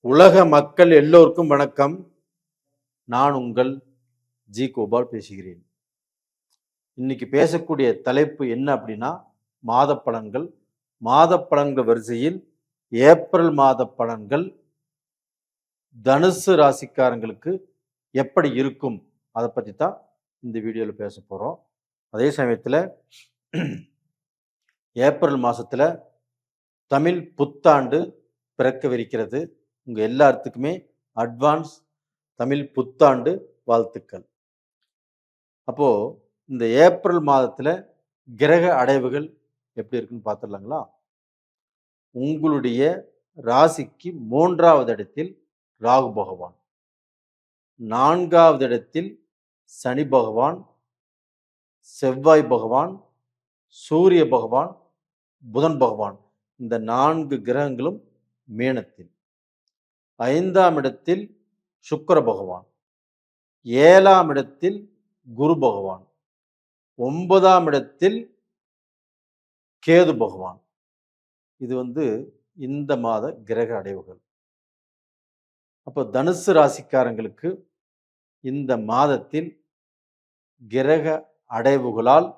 உலக மக்கள் எல்லோருக்கும் வணக்கம். நான் உங்கள் ஜி கோபால் பேசுகிறேன். இன்னைக்கு பேசக்கூடிய தலைப்பு என்ன அப்படின்னா மாத பலன்கள். மாத பலன்கள் வரிசையில் ஏப்ரல் மாத பலன்கள் தனுசு ராசிக்காரங்களுக்கு எப்படி இருக்கும் அதை பற்றி தான் இந்த வீடியோவில் பேச போகிறோம். அதே சமயத்தில் ஏப்ரல் மாதத்தில் தமிழ் புத்தாண்டு பிறக்கவிருக்கிறது. உங்கள் எல்லாத்துக்குமே அட்வான்ஸ் தமிழ் புத்தாண்டு வாழ்த்துக்கள். அப்போது இந்த ஏப்ரல் மாதத்தில் கிரக அடைவுகள் எப்படி இருக்குன்னு பார்த்துடலாங்களா? உங்களுடைய ராசிக்கு 3வது இடத்தில் ராகு பகவான், 4வது இடத்தில் சனி பகவான், செவ்வாய் பகவான், சூரிய பகவான், புதன் பகவான், இந்த 4 கிரகங்களும் மீனத்தில், 5ஆம் இடத்தில் சுக்கிர பகவான், 7ஆம் இடத்தில் குரு பகவான், 9ஆம் இடத்தில் கேது பகவான். இது இந்த மாத கிரக அடைவுகள். அப்போ தனுசு ராசிக்காரங்களுக்கு இந்த மாதத்தில் கிரக அடைவுகளால்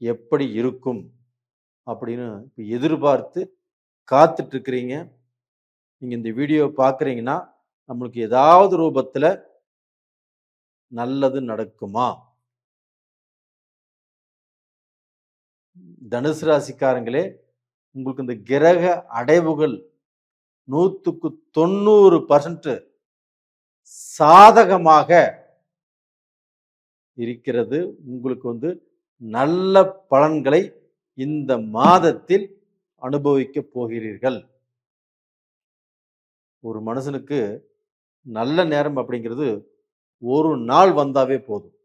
எப்படி இருக்கும் அப்படின்னு எதிர்பார்த்து காத்துட்டு இருக்கிறீங்க. நீங்கள் இந்த வீடியோ பார்க்குறீங்கன்னா நம்மளுக்கு ஏதாவது ரூபத்தில் நல்லது நடக்குமா? தனுசு ராசிக்காரங்களே, உங்களுக்கு இந்த கிரக அடைவுகள் 100க்கு 90% சாதகமாக இருக்கிறது. உங்களுக்கு நல்ல பலன்களை இந்த மாதத்தில் அனுபவிக்க போகிறீர்கள். ஒரு மனுஷனுக்கு நல்ல நேரம் அப்படிங்கிறது ஒரு நாள் வந்தாவே போதும்.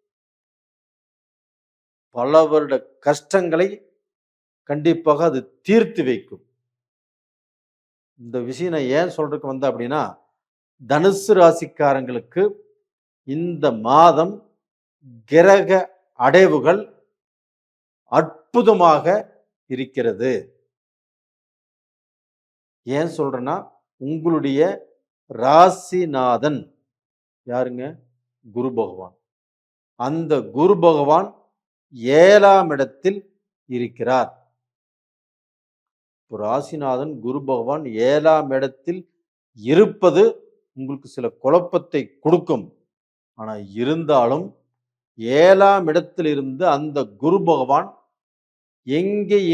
பல வருட கஷ்டங்களை கண்டிப்பாக அது தீர்த்து வைக்கும். இந்த விஷயம் நான் ஏன் சொல்றதுக்கு அப்படின்னா, தனுசு ராசிக்காரங்களுக்கு இந்த மாதம் கிரக அடைவுகள் அற்புதமாக இருக்கிறது. ஏன் சொல்றேன்னா, உங்களுடைய ராசிநாதன் யாருங்க? குரு பகவான். அந்த குரு பகவான் 7ஆம் இடத்தில் இருக்கிறார். ராசிநாதன் குரு பகவான் 7ஆம் இடத்தில் இருப்பது உங்களுக்கு சில குழப்பத்தை கொடுக்கும். ஆனா இருந்தாலும் 7ஆம் இடத்தில் இருந்து அந்த குரு பகவான்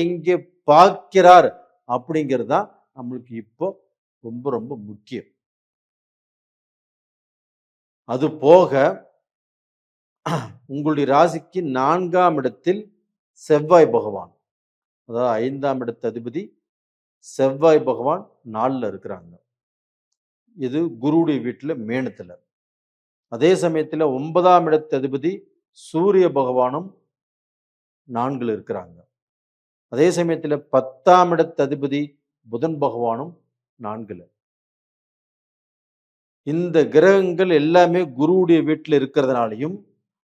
எங்கே பார்க்கிறார் அப்படிங்கிறது தான் நம்மளுக்கு இப்போ ரொம்ப ரொம்ப முக்கியம். அது போக உங்களுடைய ராசிக்கு 4ஆம் இடத்தில் செவ்வாய் பகவான், அதாவது 5ஆம் இடத்து அதிபதி செவ்வாய் பகவான் 4ல் இருக்கிறாங்க. இது குருவுடைய வீட்டில் மேனத்தில். அதே சமயத்தில் 9ஆம் இடத்து அதிபதி சூரிய பகவானும் 4ல் இருக்கிறாங்க. அதே சமயத்தில் 10ஆம் இடத்து அதிபதி புதன் பகவானும் 4ல். இந்த கிரகங்கள் எல்லாமே குருவுடைய வீட்டில் இருக்கிறதுனாலையும்,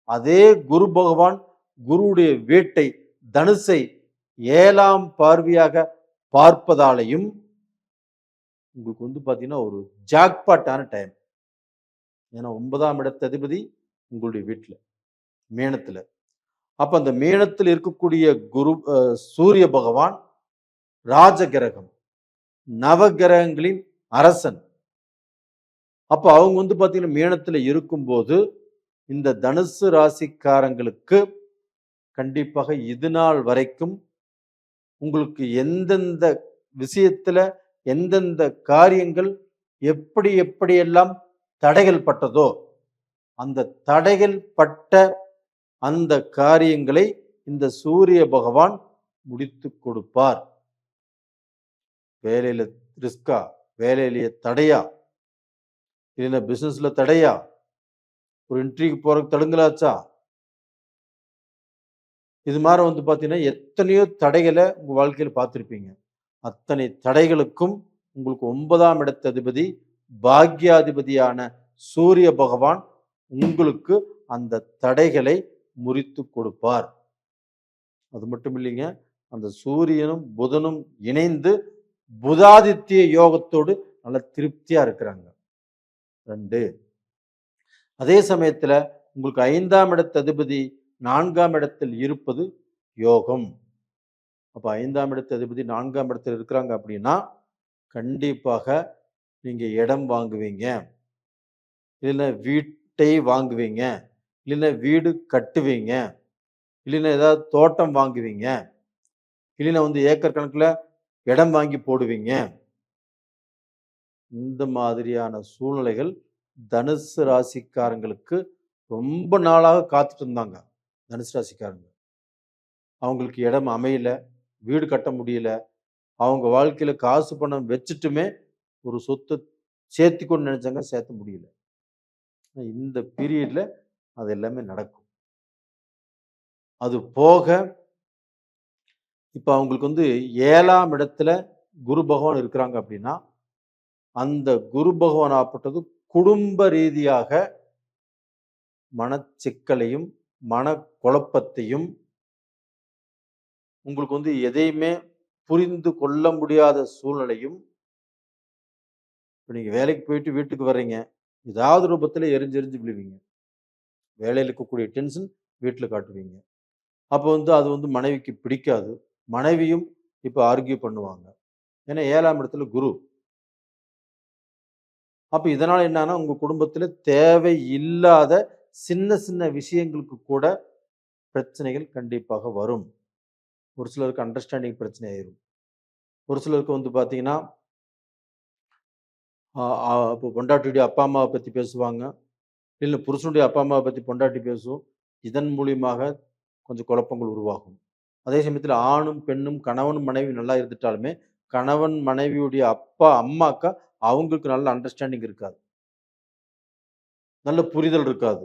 அதே குரு பகவான் குருவுடைய வீட்டை தனுசை 7ஆம் பார்வையாக பார்ப்பதாலையும் உங்களுக்கு பார்த்தீங்கன்னா ஒரு ஜாக்பாட்டான டைம். ஏன்னா 9ஆம் இடத்து அதிபதி உங்களுடைய வீட்டில் மீனத்தில். அப்ப அந்த மீனத்தில் இருக்கக்கூடிய குரு சூரிய பகவான் ராஜ கிரகம், நவகிரகங்களின் அரசன். அப்ப அவங்க பார்த்தீங்கன்னா மீனத்தில் இருக்கும்போது இந்த தனுசு ராசிக்காரங்களுக்கு கண்டிப்பாக இது நாள் வரைக்கும் உங்களுக்கு எந்தெந்த விஷயத்துல எந்தெந்த காரியங்கள் எப்படியெல்லாம் தடைகள் பட்டதோ அந்த தடைகள் பட்ட அந்த காரியங்களை இந்த சூரிய பகவான் முடித்து கொடுப்பார். வேலையில ரிஸ்கா, வேலையிலேயே தடையா, இல்லைன்னா பிசினஸ்ல தடையா, ஒரு இன்ட்ரிக்கு போறதுக்கு தடுங்கலாச்சா, இது மாதிரி பார்த்தீங்கன்னா எத்தனையோ தடைகளை உங்க வாழ்க்கையில் பார்த்துருப்பீங்க. அத்தனை தடைகளுக்கும் உங்களுக்கு 9ஆம் இடத்து அதிபதி பாக்யாதிபதியான சூரிய பகவான் உங்களுக்கு அந்த தடைகளை முறித்து கொடுப்பார். அது மட்டும் இல்லைங்க, அந்த சூரியனும் புதனும் இணைந்து புதாதித்ய யோகத்தோடு நல்ல திருப்தியா இருக்கிறாங்க. 2. அதே சமயத்துல உங்களுக்கு 5ஆம் இடத்து அதிபதி 4ஆம் இடத்தில் இருப்பது யோகம். அப்ப 5ஆம் இடத்து அதிபதி 4ஆம் இடத்தில் இருக்கிறாங்க அப்படின்னா கண்டிப்பாக நீங்க இடம் வாங்குவீங்க, இல்லைன்னா வீட்டை வாங்குவீங்க, இல்லைன்னா வீடு கட்டுவீங்க, இல்லைன்னா ஏதாவது தோட்டம் வாங்குவீங்க, இல்லைன்னா ஏக்கர் கணக்குல இடம் வாங்கி போடுவீங்க. இந்த மாதிரியான சூழ்நிலைகள் தனுசு ராசிக்காரங்களுக்கு ரொம்ப நாளாக காத்துட்டு இருந்தாங்க. தனுசு ராசிக்காரங்க அவங்களுக்கு இடம் அமையல, வீடு கட்ட முடியல, அவங்க வாழ்க்கையில காசு பணம் வச்சுட்டுமே ஒரு சொத்தை சேர்த்துக்கொண்டு நினைச்சாங்க, சேர்த்த முடியல. இந்த பீரியட்ல அது எல்லாமே நடக்கும். அது போக இப்ப அவங்களுக்கு 7ஆம் இடத்துல குரு பகவான் இருக்கிறாங்க அப்படின்னா அந்த குரு பகவான் ஆப்பட்டது குடும்ப ரீதியாக மனச்சிக்கலையும் மன குழப்பத்தையும் உங்களுக்கு எதையுமே புரிந்து கொள்ள முடியாத சூழ்நிலையும். இப்போ நீங்க வேலைக்கு போயிட்டு வீட்டுக்கு வர்றீங்க, ஏதாவது ரூபத்தில் எரிஞ்செரிஞ்சு விழுவீங்க. வேலையில் இருக்கக்கூடிய டென்ஷன் வீட்டில் காட்டுவீங்க. அப்போ அது மனைவிக்கு பிடிக்காது. மனைவியும் இப்போ ஆர்கியூ பண்ணுவாங்க. ஏன்னா 7ஆம் இடத்துல குரு. அப்ப இதனால என்னன்னா உங்க குடும்பத்துல தேவையில்லாத சின்ன சின்ன விஷயங்களுக்கு கூட பிரச்சனைகள் கண்டிப்பாக வரும். ஒரு சிலருக்கு அண்டர்ஸ்டாண்டிங் பிரச்சனை ஆயிரும். ஒரு சிலருக்கு பாத்தீங்கன்னா இப்போ பொண்டாட்டியுடைய அப்பா அம்மாவை பத்தி பேசுவாங்க, இல்லை புருஷனுடைய அப்பா அம்மாவை பத்தி பொண்டாட்டி பேசும். இதன் மூலியமாக கொஞ்சம் குழப்பங்கள் உருவாகும். அதே சமயத்தில் ஆணும் பெண்ணும் கணவன் மனைவி நல்லா இருந்துட்டாலுமே கணவன் மனைவியுடைய அப்பா அம்மாக்கா அவங்களுக்கு நல்ல அண்டர்ஸ்டாண்டிங் இருக்காது, நல்ல புரிதல் இருக்காது.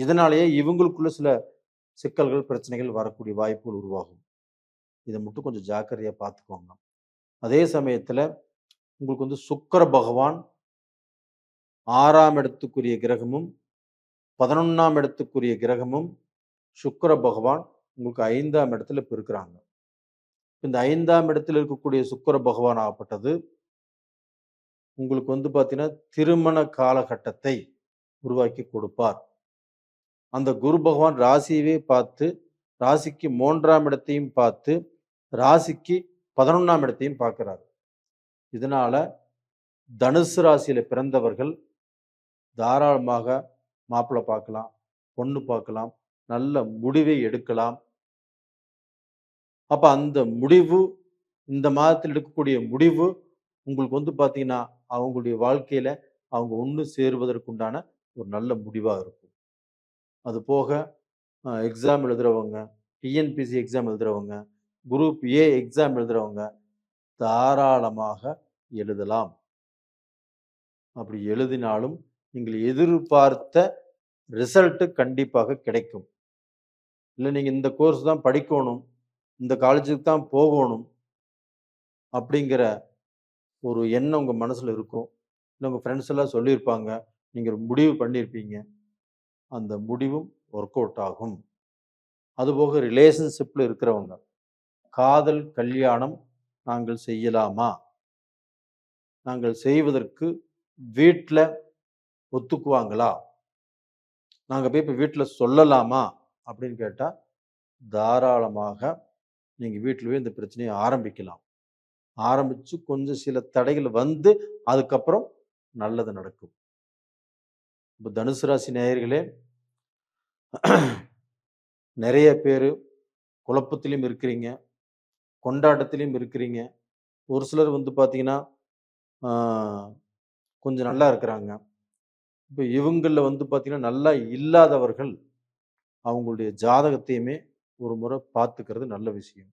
இதனாலேயே இவங்களுக்குள்ள சில சிக்கல்கள் பிரச்சனைகள் வரக்கூடிய வாய்ப்புகள் உருவாகும். இதை மட்டும் கொஞ்சம் ஜாக்கிரதையா பார்த்துக்கோங்க. அதே சமயத்துல உங்களுக்கு சுக்கிர பகவான் 6ஆம் இடத்துக்குரிய கிரகமும் 11ஆம் இடத்துக்குரிய கிரகமும் சுக்கிர பகவான் உங்களுக்கு 5ஆம் இடத்துல இப்ப இருக்கிறாங்க. இந்த 5ஆம் இடத்தில் இருக்கக்கூடிய சுக்கிர பகவான் ஆகப்பட்டது உங்களுக்கு பாத்தீங்கன்னா திருமண காலகட்டத்தை உருவாக்கி கொடுப்பார். அந்த குரு பகவான் ராசியவே பார்த்து ராசிக்கு 3ஆம் இடத்தையும் பார்த்து ராசிக்கு 11ஆம் இடத்தையும் பார்க்கிறார். இதனால தனுசு ராசியில பிறந்தவர்கள் தாராளமாக மாப்பிள்ளை பார்க்கலாம், பொண்ணு பார்க்கலாம், நல்ல முடிவை எடுக்கலாம். அப்ப அந்த முடிவு இந்த மாதத்தில் எடுக்கக்கூடிய முடிவு உங்களுக்கு பாத்தீங்கன்னா அவங்களுடைய வாழ்க்கையில அவங்க ஒன்று சேருவதற்குண்டான ஒரு நல்ல முடிவா இருக்கும். அது போக எக்ஸாம் எழுதுறவங்க, டிஎன்பிசி எக்ஸாம் எழுதுறவங்க, குரூப் ஏ எக்ஸாம் எழுதுறவங்க தாராளமாக எழுதலாம். அப்படி எழுதினாலும் நீங்கள் எதிர்பார்த்த ரிசல்ட் கண்டிப்பாக கிடைக்கும். இல்லை நீங்க இந்த கோர்ஸ் தான் படிக்கணும், இந்த காலேஜுக்கு தான் போகணும் அப்படிங்கிற ஒரு எண்ணம் உங்க மனசுல இருக்கும். இல்லை உங்க ஃப்ரெண்ட்ஸ் எல்லாம் சொல்லியிருப்பாங்க, நீங்க ஒரு முடிவு பண்ணியிருப்பீங்க. அந்த முடிவும் ஒர்க் அவுட் ஆகும். அதுபோக ரிலேஷன்ஷிப்ல இருக்கிறவங்க காதல் கல்யாணம் நாங்கள் செய்யலாமா, நாங்கள் செய்வதற்கு வீட்டில் ஒத்துக்குவாங்களா, நாங்கள் போய் இப்போ வீட்டில் சொல்லலாமா அப்படின்னு கேட்டால் தாராளமாக நீங்கள் வீட்டில் போய் இந்த பிரச்சனையை ஆரம்பிக்கலாம். ஆரம்பித்து கொஞ்சம் சில தடைகள் அதுக்கப்புறம் நல்லது நடக்கும். இப்போ தனுசு ராசி நேயர்களே, நிறைய பேர் குழப்பத்திலையும் இருக்கிறீங்க, கொண்டாட்டத்திலையும் இருக்கிறீங்க. ஒரு சிலர் பார்த்தீங்கன்னா கொஞ்சம் நல்லா இருக்கிறாங்க. இப்போ இவங்களில் பார்த்தீங்கன்னா நல்லா இல்லாதவர்கள் அவங்களுடைய ஜாதகத்தையுமே ஒரு முறை பார்த்துக்கிறது நல்ல விஷயம்.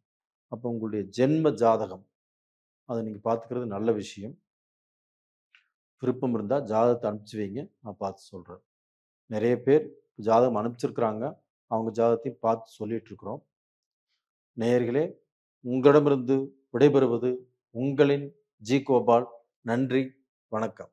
அப்போ உங்களுடைய ஜென்ம ஜாதகம் அதை நீங்கள் பார்த்துக்கிறது நல்ல விஷயம். விருப்பம் இருந்தால் ஜாதகத்தை அனுப்பிச்சு வைங்க, நான் பார்த்து சொல்கிறேன். நிறைய பேர் ஜாதகம் அனுப்பிச்சிருக்கிறாங்க, அவங்க ஜாதகத்தையும் பார்த்து சொல்லிட்டு இருக்கிறோம். நேயர்களே, உங்களிடமிருந்து விடைபெறுவது உங்களின் ஜி கோபால். நன்றி, வணக்கம்.